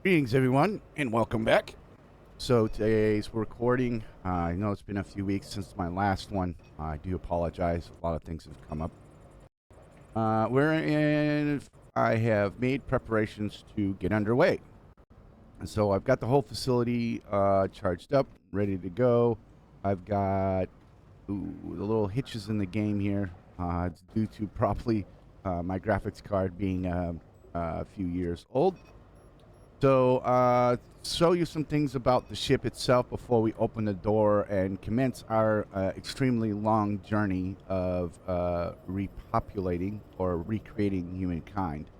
Greetings, everyone, and welcome back. So today's recording. I know it's been a few weeks since my last one. I do apologize. A lot of things have come up. I have made preparations to get underway. And so I've got the whole facility charged up, ready to go. I've got the little hitches in the game here. It's due to probably my graphics card being a few years old. So, show you some things about the ship itself before we open the door and commence our extremely long journey of repopulating or recreating humankind.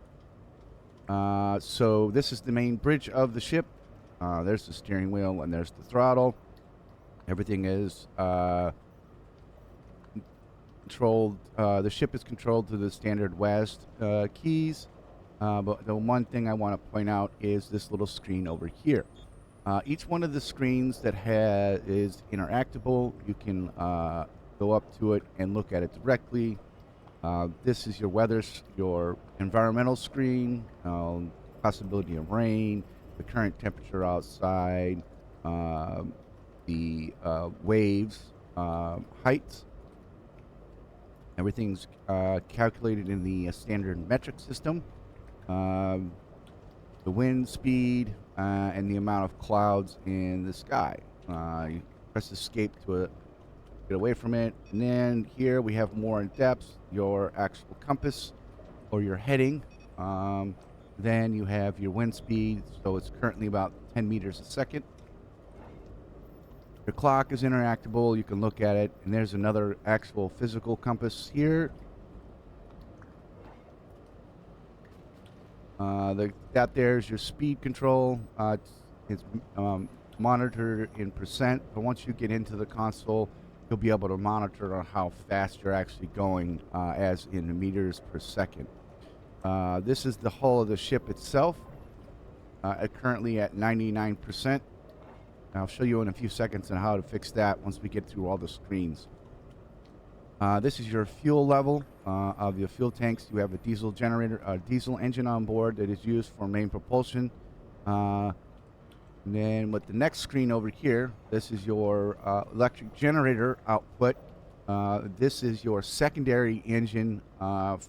So this is the main bridge of the ship. There's the steering wheel and there's the throttle. Everything is controlled. The ship is controlled through the standard WASD keys. But the one thing I want to point out is this little screen over here. Each one of the screens that is interactable, you can go up to it and look at it directly. This is your your environmental screen, possibility of rain, the current temperature outside, the waves, heights. Everything's calculated in the standard metric system. The wind speed and the amount of clouds in the sky. You press escape to get away from it. And then here we have more in depth, your actual compass or your heading. Then you have your wind speed, so it's currently about 10 meters a second. Your clock is interactable, you can look at it, and there's another actual physical compass here. That there's your speed control. It's monitored in percent, but once you get into the console, you'll be able to monitor on how fast you're actually going, as in meters per second. This is the hull of the ship itself, currently at 99%. I'll show you in a few seconds on how to fix that once we get through all the screens. This is your fuel level of your fuel tanks. You have a diesel generator, a diesel engine on board that is used for main propulsion. And then with the next screen over here, this is your electric generator output. This is your secondary engine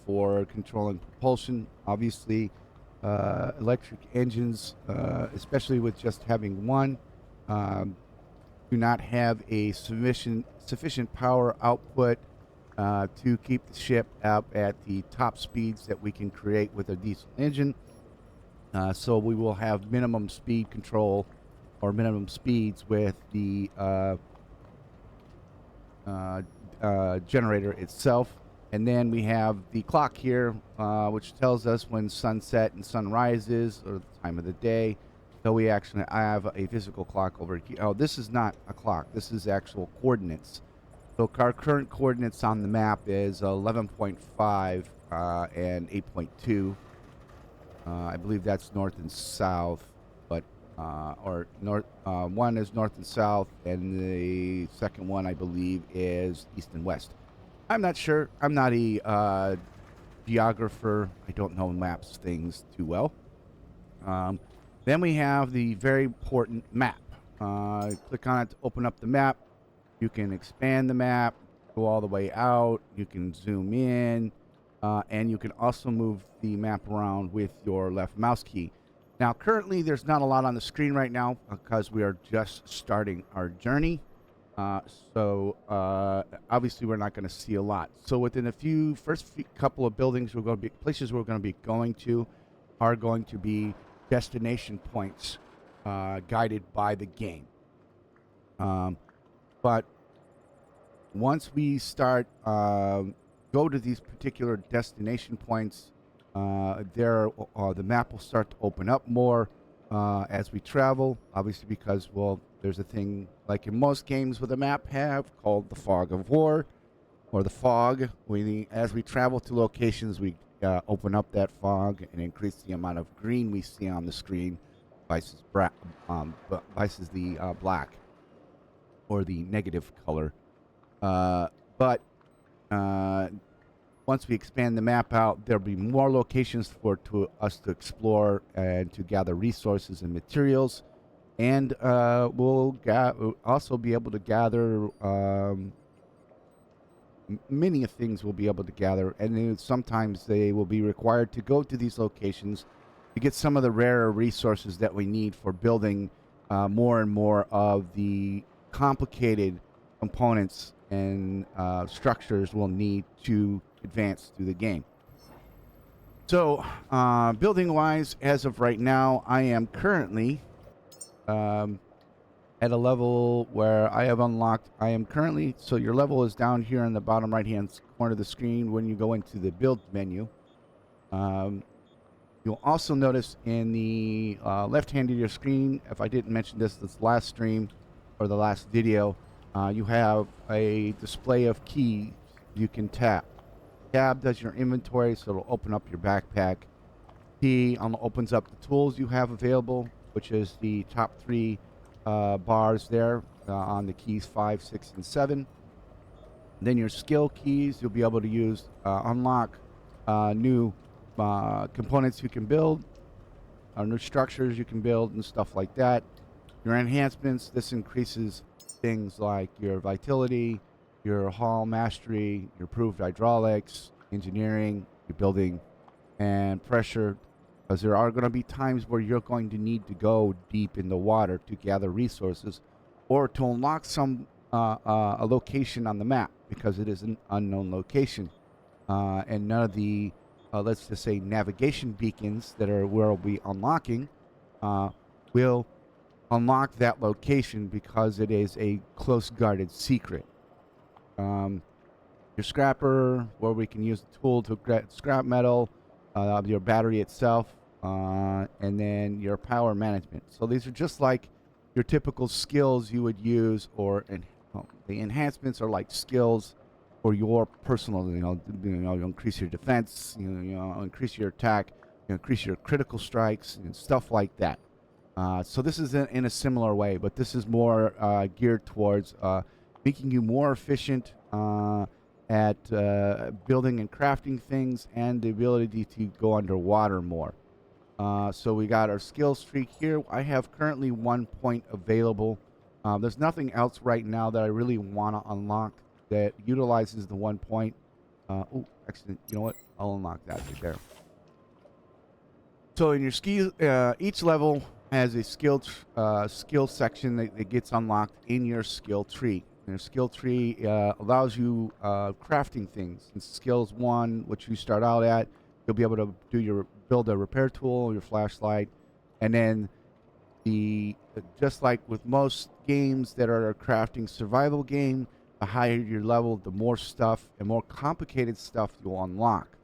for controlling propulsion. Obviously, electric engines, especially with just having one, do not have a sufficient power output to keep the ship up at the top speeds that we can create with a diesel engine. So we will have minimum speed control or minimum speeds with the generator itself. And then we have the clock here, which tells us when sunset and sunrise is, or the time of the day. So we actually have a physical clock over here. Oh, this is not a clock. This is actual coordinates. So our current coordinates on the map is 11.5 and 8.2. I believe that's north and south, but or north. One is north and south, and the second one I believe is east and west. I'm not sure. I'm not a geographer. I don't know maps things too well. Then we have the very important map. Click on it to open up the map. You can expand the map, go all the way out. You can zoom in, and you can also move the map around with your left mouse key. Now, currently, there's not a lot on the screen right now because we are just starting our journey. So obviously, we're not going to see a lot. So within a first couple of buildings, places we're going to be going to are going to be destination points guided by the game. But once we start go to these particular destination points, the map will start to open up more as we travel. Obviously, because there's a thing like in most games with a map have called the fog of war, or the fog. As we travel to locations, we open up that fog and increase the amount of green we see on the screen, versus the black or the negative color. But once we expand the map out, there'll be more locations for us to explore and to gather resources and materials. And we'll also be able to gather many things we'll be able to gather. And then sometimes they will be required to go to these locations to get some of the rarer resources that we need for building more and more of the complicated components and structures we'll need to advance through the game. So building wise, as of right now, I am currently at a level where I have unlocked. I am currently, so your level is down here in the bottom right hand corner of the screen when you go into the build menu. You'll also notice in the left hand of your screen, if I didn't mention this last stream or the last video, you have a display of keys you can tap. Tab does your inventory, so it'll open up your backpack. T opens up the tools you have available, which is the top 3 bars there on the keys 5, 6, and 7. Then your skill keys you'll be able to use unlock new components you can build, new structures you can build, and stuff like that. Your enhancements, this increases things like your vitality, your hull mastery, your improved hydraulics, engineering, your building, and pressure, because there are going to be times where you're going to need to go deep in the water to gather resources or to unlock some a location on the map, because it is an unknown location, and none of the let's just say navigation beacons that are where we'll be unlocking will unlock that location because it is a close guarded secret. Your scrapper, where we can use the tool to get scrap metal, your battery itself, and then your power management. So these are just like your typical skills you would use, or the enhancements are like skills for your personal, you increase your defense, increase your attack, increase your critical strikes and stuff like that. So this is in a similar way, but this is more geared towards making you more efficient at building and crafting things, and the ability to go underwater more. So we got our skills tree here. I have currently 1 point available. There's nothing else right now that I really want to unlock that utilizes the 1 point. Oh, excellent. You know what? I'll unlock that right there. So in your skill, each level has a skill section that gets unlocked in your skill tree. And your skill tree allows you crafting things. In skills 1, which you start out at, you'll be able to build a repair tool, your flashlight, and then just like with most games that are a crafting survival game, the higher your level, the more stuff and more complicated stuff you'll unlock.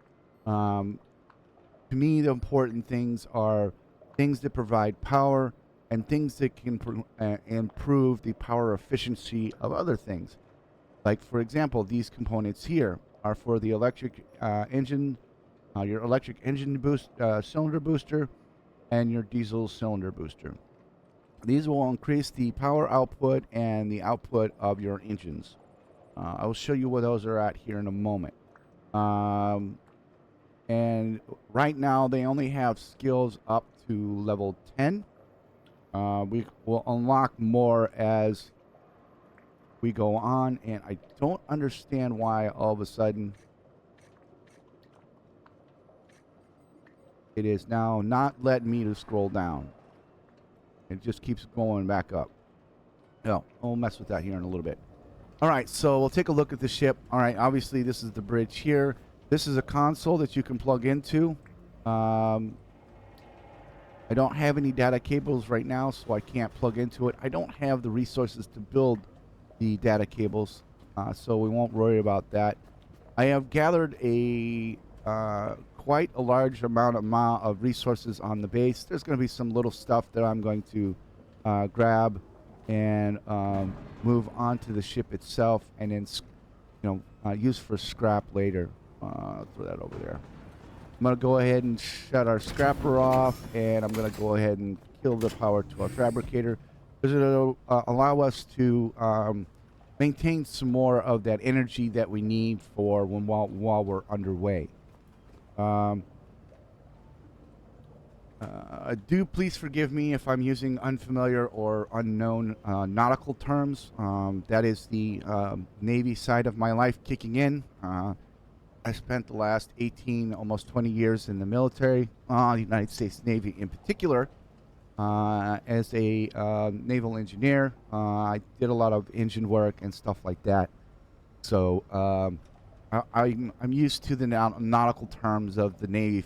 To me, the important things are things that provide power and things that can improve the power efficiency of other things. Like, for example, these components here are for the electric engine, your electric engine cylinder booster, and your diesel cylinder booster. These will increase the power output and the output of your engines. I will show you where those are at here in a moment. And right now they only have skills up to level 10. We will unlock more as we go on, and I don't understand why all of a sudden it is now not letting me to scroll down. It just keeps going back up. No, we'll mess with that here in a little bit. All right, so we'll take a look at the ship. All right, obviously this is the bridge here. This is a console that you can plug into. I don't have any data cables right now, so I can't plug into it. I don't have the resources to build the data cables, so we won't worry about that. I have gathered quite a large amount of resources on the base. There's going to be some little stuff that I'm going to grab and move onto the ship itself, and then use for scrap later. Throw that over there. I'm going to go ahead and shut our scrapper off, and I'm going to go ahead and kill the power to our fabricator, because it'll allow us to maintain some more of that energy that we need for while we're underway. Um, do please forgive me if I'm using unfamiliar or unknown nautical terms. That is the Navy side of my life kicking in. I spent the last 18, almost 20 years in the military, the United States Navy in particular, as a naval engineer. I did a lot of engine work and stuff like that. So I'm used to the nautical terms of the Navy,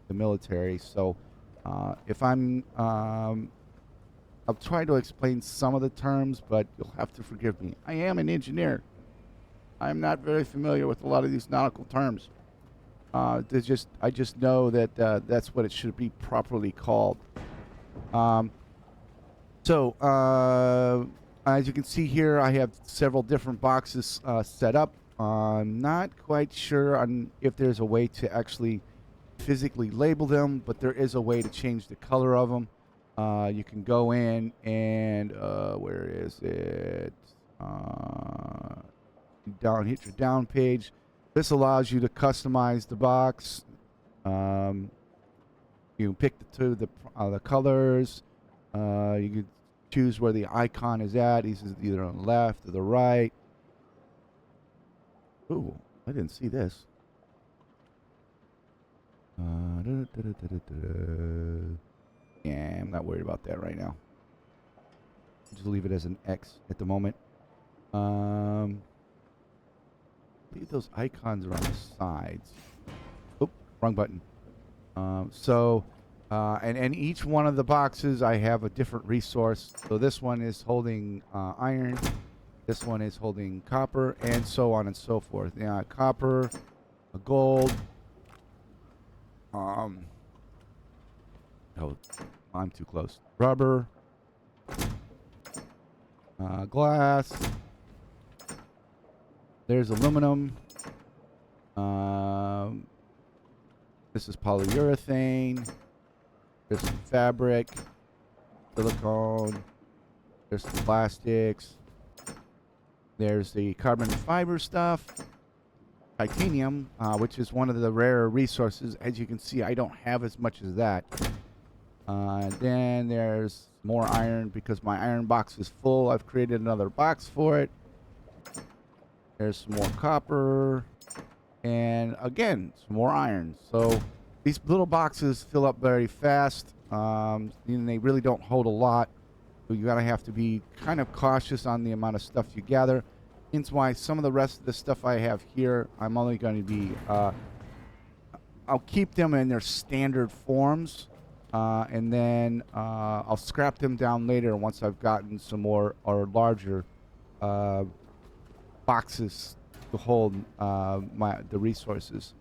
the military. So if I'll try to explain some of the terms, but you'll have to forgive me. I am an engineer. I'm not very familiar with a lot of these nautical terms. I just know that that's what it should be properly called. So as you can see here, I have several different boxes set up. I'm not quite sure on if there's a way to actually physically label them, but there is a way to change the color of them. You can go in and where is it? Hit your down page. This allows you to customize the box. You can pick the colors. You can choose where the icon is at. This is either on the left or the right. Ooh, I didn't see this. Yeah, I'm not worried about that right now. Just leave it as an X at the moment. Leave those icons are on the sides. Oop, wrong button. And each one of the boxes, I have a different resource. So this one is holding iron. This one is holding copper, and so on and so forth. Yeah, copper, gold. Oh, I'm too close. Rubber, glass. There's aluminum. This is polyurethane. There's some fabric, silicone. There's some plastics. There's the carbon fiber stuff. Titanium, which is one of the rarer resources. As you can see, I don't have as much as that. Then there's more iron because my iron box is full. I've created another box for it. There's some more copper. And again, some more iron. So these little boxes fill up very fast. And they really don't hold a lot. So you gotta have to be kind of cautious on the amount of stuff you gather. Hence why some of the rest of the stuff I have here, I'm only going to be, I'll keep them in their standard forms. And then I'll scrap them down later once I've gotten some more or larger boxes to hold the resources.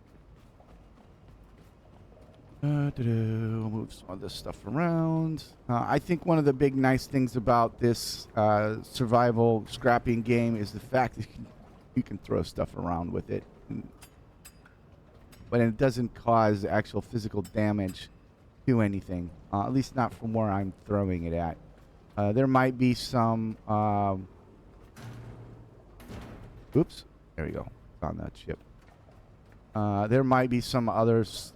We'll move some of this stuff around. I think one of the big nice things about this survival scrapping game is the fact that you can throw stuff around with it. But it doesn't cause actual physical damage to anything, at least not from where I'm throwing it at. There might be some... oops, there we go. It's on that ship. There might be some others...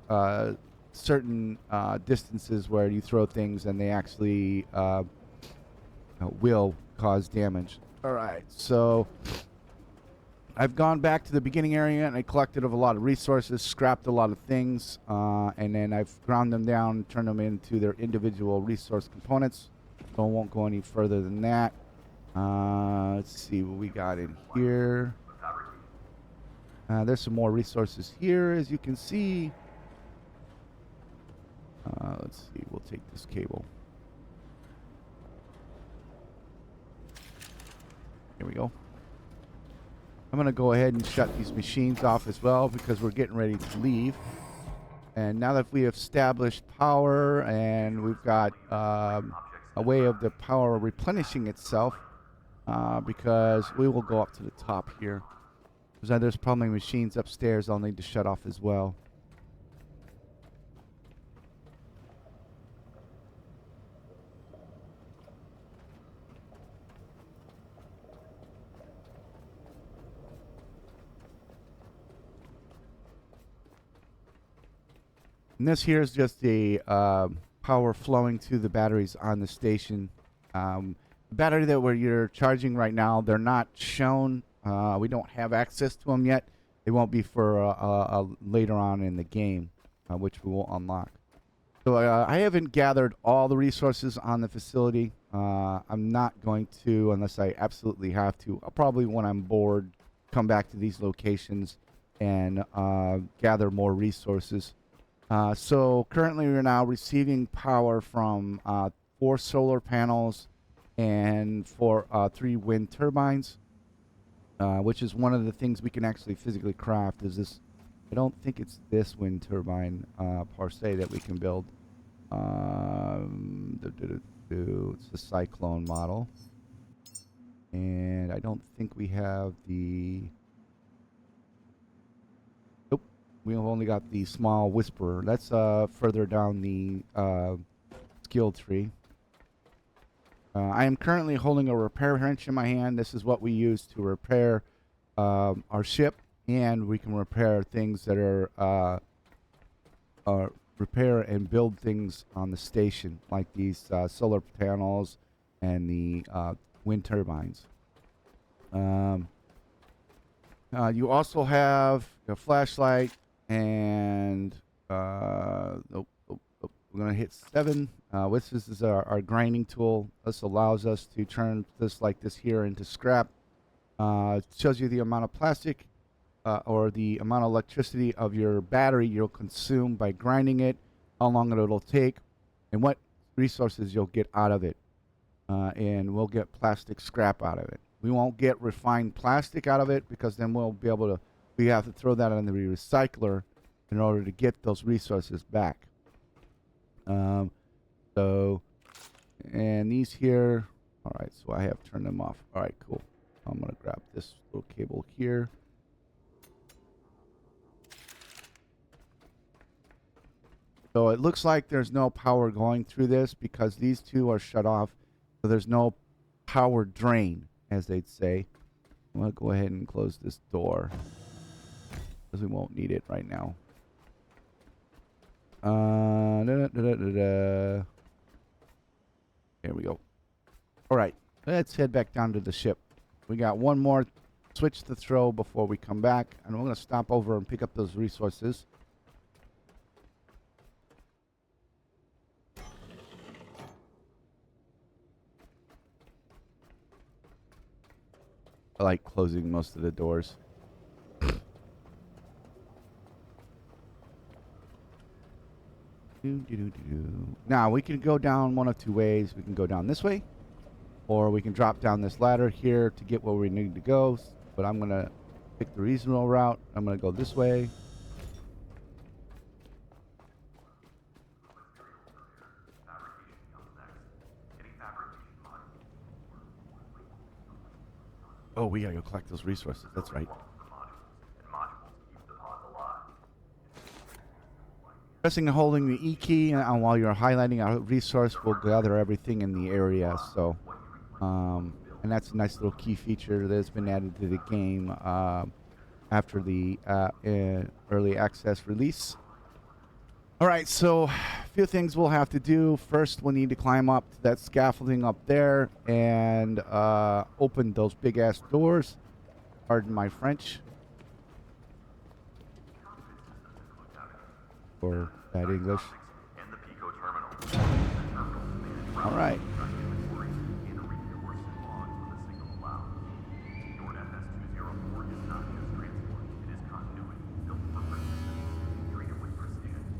certain distances where you throw things and they actually will cause damage. All right, so I've gone back to the beginning area and I collected a lot of resources, scrapped a lot of things, and then I've ground them down, turned them into their individual resource components. So I won't go any further than that. Let's see what we got in here. There's some more resources here, as you can see. Let's see, we'll take this cable. Here we go. I'm going to go ahead and shut these machines off as well because we're getting ready to leave. And now that we have established power and we've got a way of the power replenishing itself, because we will go up to the top here. Because there's probably machines upstairs I'll need to shut off as well. And this here is just the power flowing to the batteries on the station. The battery that you're charging right now, they're not shown. We don't have access to them yet. They won't be for later on in the game, which we will unlock. So I haven't gathered all the resources on the facility. I'm not going to unless I absolutely have to. I'll probably, when I'm bored, come back to these locations and gather more resources. So currently we're now receiving power from 4 solar panels and 3 wind turbines, which is one of the things we can actually physically craft. Is this? I don't think it's this wind turbine per se that we can build. It's the Cyclone model, and I don't think we have the. Nope, we've only got the small Whisperer. That's further down the skill tree. I am currently holding a repair wrench in my hand. This is what we use to repair our ship, and we can repair things that are repair and build things on the station, like these solar panels and the wind turbines. You also have a flashlight, and we're going to hit 7. This is our grinding tool. This allows us to turn this like this here into scrap. It shows you the amount of plastic or the amount of electricity of your battery you'll consume by grinding it, how long it'll take, and what resources you'll get out of it. And we'll get plastic scrap out of it. We won't get refined plastic out of it because then we have to throw that in the recycler in order to get those resources back. And these here, all right, so I have turned them off. All right, cool. I'm going to grab this little cable here. So it looks like there's no power going through this because these 2 are shut off. So there's no power drain, as they'd say. I'm going to go ahead and close this door because we won't need it right now. There we go. All right, let's head back down to the ship. We got one more switch to throw before we come back, and we're going to stop over and pick up those resources. I like closing most of the doors. Now, we can go down one of 2 ways. We can go down this way, or we can drop down this ladder here to get where we need to go. But I'm going to pick the reasonable route. I'm going to go this way. Oh, we gotta go collect those resources. That's right. Pressing and holding the E key while you're highlighting a resource will gather everything in the area. So, and that's a nice little key feature that's been added to the game after the early access release. All right, so a few things we'll have to do. First, we'll need to climb up to that scaffolding up there and open those big-ass doors. Pardon my French. Or bad English. All right.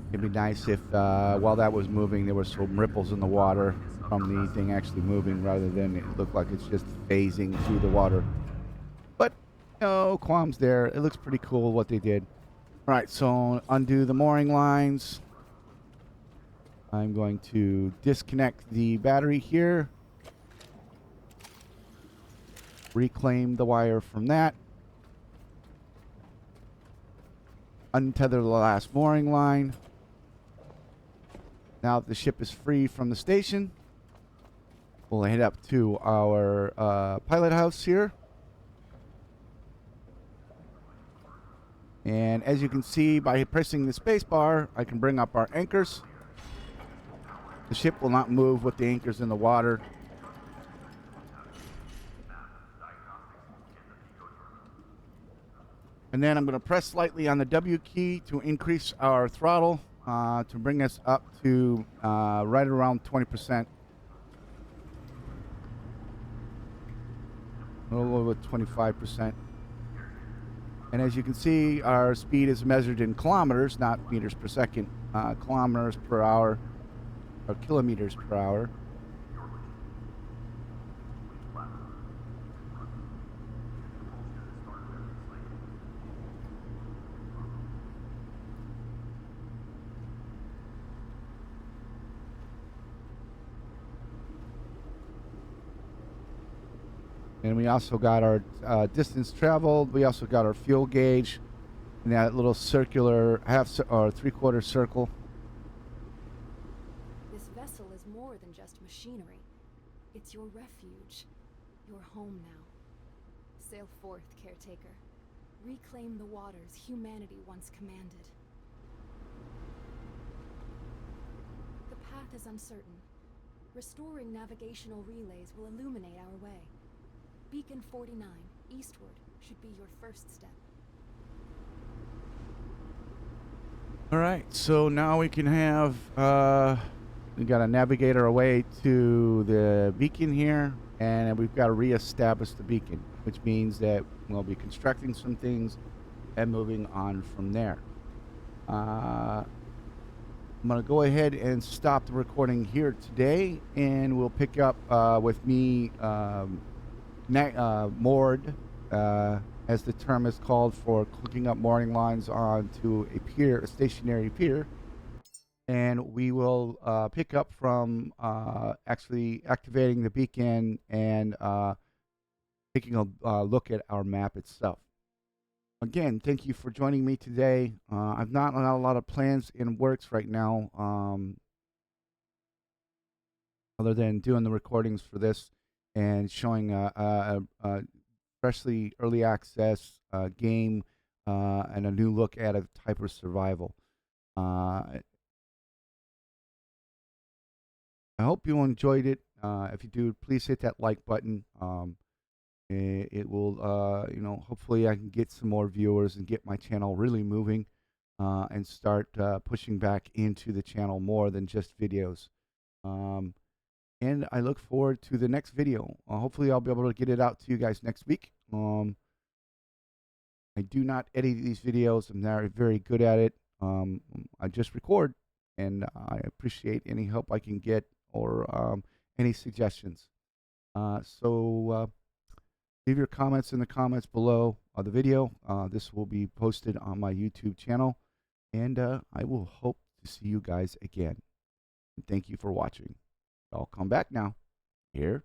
It'd be nice if while that was moving there were some ripples in the water from the thing actually moving rather than it look like it's just phasing through the water. But no qualms there. It looks pretty cool what they did. All right, so undo the mooring lines. I'm going to disconnect the battery here. Reclaim the wire from that. Untether the last mooring line. Now that the ship is free from the station, we'll head up to our pilot house here. And as you can see, by pressing the space bar, I can bring up our anchors. The ship will not move with the anchors in the water. And then I'm going to press slightly on the W key to increase our throttle to bring us up to right around 20%. A little over 25%. And as you can see, our speed is measured in kilometers, not meters per second. Kilometers per hour, or kilometers per hour. And we also got our distance traveled. We also got our fuel gauge in that little circular or three-quarter circle. This vessel is more than just machinery. It's your refuge, your home now. Sail forth, Caretaker. Reclaim the waters humanity once commanded. The path is uncertain. Restoring navigational relays will illuminate our way. Beacon 49, eastward, should be your first step. All right, so now we can have, we got to navigate our way to the beacon here, and we've got to reestablish the beacon, which means that we'll be constructing some things and moving on from there. I'm going to go ahead and stop the recording here today, and we'll pick up with me moored, as the term is called, for hooking up mooring lines onto a pier, a stationary pier, and we will pick up from actually activating the beacon and taking a look at our map itself. Again, thank you for joining me today. I've not a lot of plans in works right now, other than doing the recordings for this and showing a freshly early access game and a new look at a type of survival. I hope you enjoyed it. If you do, please hit that like button. It will, you know, hopefully I can get some more viewers and get my channel really moving and start pushing back into the channel more than just videos. And I look forward to the next video. Hopefully I'll be able to get it out to you guys next week. I do not edit these videos. I'm not very good at it. I just record, and I appreciate any help I can get or any suggestions. So leave your comments in the comments below the video. This will be posted on my YouTube channel, and I will hope to see you guys again. And thank you for watching. I'll come back now. Here